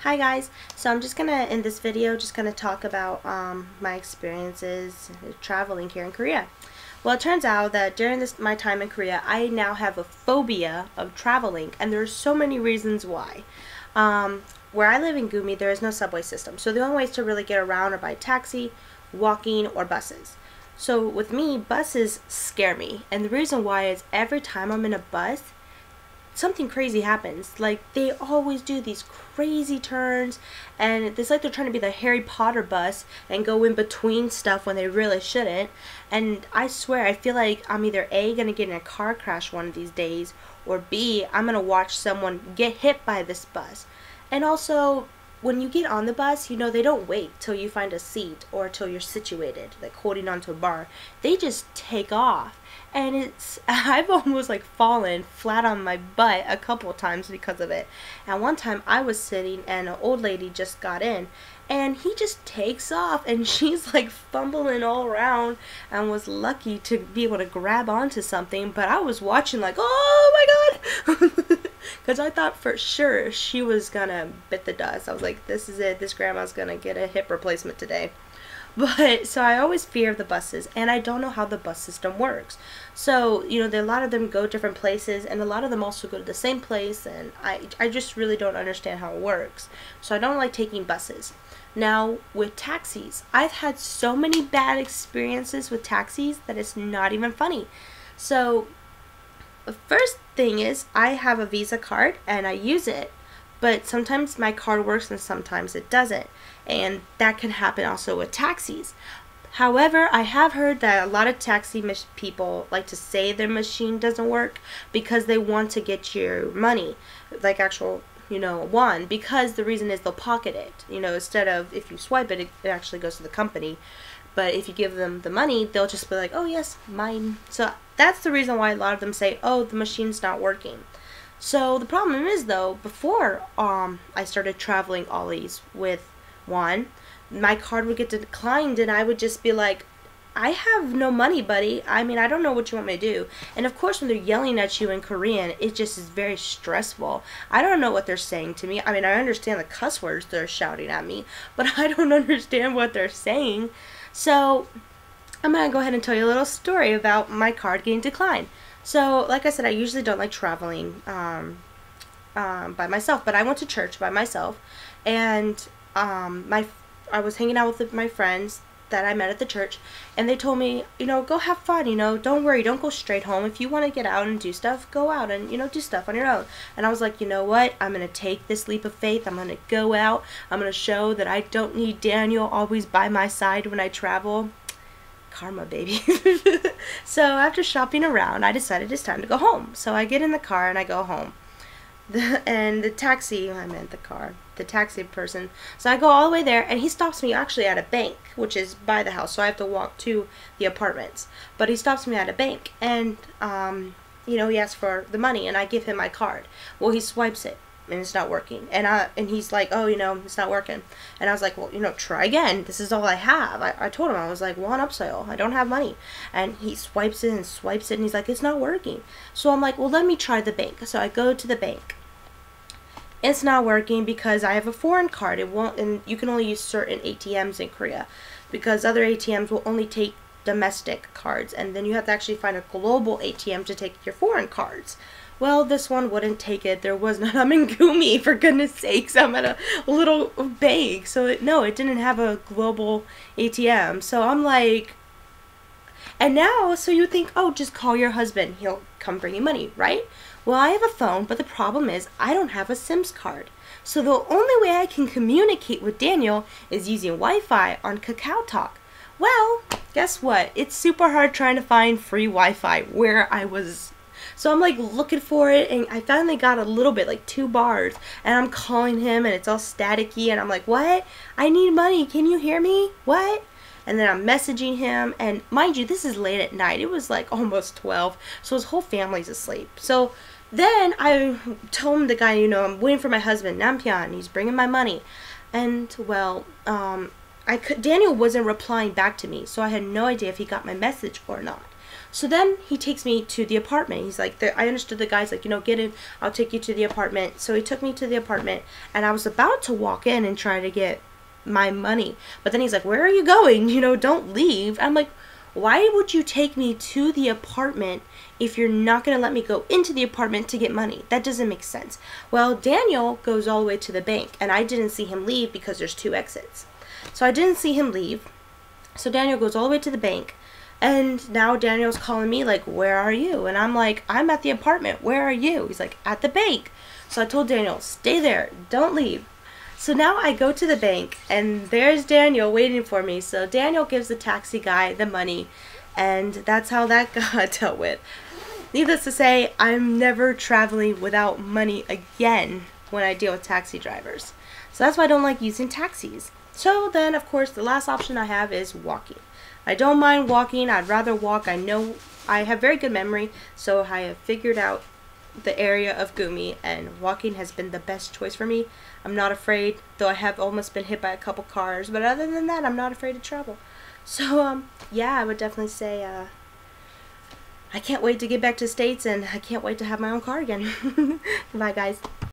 Hi guys, so I'm just gonna in this video just gonna talk about my experiences traveling here in Korea. Well, it turns out that during my time in Korea, I now have a phobia of traveling, and there's so many reasons why. Where I live in Gumi, there is no subway system, so the only ways to really get around are by taxi, walking, or buses. So with me, buses scare me, and the reason why is every time I'm in a bus, something crazy happens. Like, they always do these crazy turns, and it's like they're trying to be the Harry Potter bus and go in between stuff when they really shouldn't. And I swear, I feel like I'm either A, gonna get in a car crash one of these days, or B, I'm gonna watch someone get hit by this bus. And also, when you get on the bus, you know, they don't wait till you find a seat or till you're situated, like holding onto a bar. They just take off. And I've almost like fallen flat on my butt a couple of times because of it. And one time I was sitting and an old lady just got in, and he just takes off, and she's like fumbling all around and was lucky to be able to grab onto something. But I was watching like, oh my god, because I thought for sure she was gonna bit the dust. I was like, this is it, this grandma's gonna get a hip replacement today. But so I always fear the buses, and I don't know how the bus system works. So, you know, a lot of them go different places, and a lot of them also go to the same place, and I just really don't understand how it works. So I don't like taking buses. Now, with taxis, I've had so many bad experiences with taxis that it's not even funny. So the first thing is, I have a Visa card and I use it, but sometimes my card works and sometimes it doesn't, and that can happen also with taxis. However, I have heard that a lot of taxi people like to say their machine doesn't work because they want to get your money, like actual, you know, won, because the reason is they'll pocket it. You know, instead of if you swipe it, it actually goes to the company. But if you give them the money, they'll just be like, oh yes, mine. So that's the reason why a lot of them say, oh, the machine's not working. So the problem is, though, before I started traveling Ollies with Juan, my card would get declined, and I would just be like, I have no money, buddy. I mean, I don't know what you want me to do. And of course, when they're yelling at you in Korean, it just is very stressful. I don't know what they're saying to me. I mean, I understand the cuss words they're shouting at me, but I don't understand what they're saying. So I'm going to go ahead and tell you a little story about my card getting declined. So, like I said, I usually don't like traveling by myself, but I went to church by myself, and I was hanging out with my friends that I met at the church, and they told me, you know, go have fun, you know, don't worry, don't go straight home. If you want to get out and do stuff, go out and, you know, do stuff on your own. And I was like, you know what, I'm going to take this leap of faith. I'm going to go out. I'm going to show that I don't need Daniel always by my side when I travel. Karma, baby. So after shopping around, I decided it's time to go home. So I get in the car and I go home. The taxi person. So I go all the way there, and he stops me actually at a bank, which is by the house. So I have to walk to the apartments. But he stops me at a bank, and you know, he asks for the money, and I give him my card. Well, he swipes it, and it's not working. And he's like, oh, you know, it's not working. And I was like, well, you know, try again. This is all I have. I told him, I was like, one upsell. I don't have money. And he swipes it and swipes it, and he's like, it's not working. So I'm like, well, let me try the bank. So I go to the bank. It's not working because I have a foreign card. It won't, and you can only use certain ATMs in Korea because other ATMs will only take domestic cards, and then you have to actually find a global ATM to take your foreign cards. Well, this one wouldn't take it. There was none. I'm in Gumi, for goodness sakes. I'm at a little bank. So, no, it didn't have a global ATM. So I'm like, and now, so you think, oh, just call your husband. He'll come bring you money, right? Well, I have a phone, but the problem is I don't have a SIMS card. So the only way I can communicate with Daniel is using Wi-Fi on KakaoTalk. Well, guess what? It's super hard trying to find free Wi-Fi where I was. So I'm like looking for it, and I finally got a little bit, like 2 bars, and I'm calling him, and it's all staticky, and I'm like, what? I need money. Can you hear me? What? And then I'm messaging him, and mind you, this is late at night. It was like almost 12, so his whole family's asleep. So then I told him, the guy, you know, I'm waiting for my husband, Nampian. He's bringing my money. And, well, Daniel wasn't replying back to me, so I had no idea if he got my message or not. So then he takes me to the apartment. He's like, I understood the guy's like, you know, get in, I'll take you to the apartment. So he took me to the apartment, and I was about to walk in and try to get my money. But then he's like, where are you going? You know, don't leave. I'm like, why would you take me to the apartment if you're not going to let me go into the apartment to get money? That doesn't make sense. Well, Daniel goes all the way to the bank, and I didn't see him leave because there's 2 exits. So I didn't see him leave. So Daniel goes all the way to the bank. And now Daniel's calling me like, where are you? And I'm like, I'm at the apartment. Where are you? He's like, at the bank. So I told Daniel, stay there. Don't leave. So now I go to the bank, and there's Daniel waiting for me. So Daniel gives the taxi guy the money, and that's how that got dealt with. Needless to say, I'm never traveling without money again when I deal with taxi drivers. So that's why I don't like using taxis. So then, of course, the last option I have is walking. I don't mind walking. I'd rather walk. I know I have very good memory, so I have figured out the area of Gumi, and walking has been the best choice for me. I'm not afraid, though I have almost been hit by a couple cars, but other than that, I'm not afraid to travel. So, yeah, I would definitely say, I can't wait to get back to the States, and I can't wait to have my own car again. Bye, guys.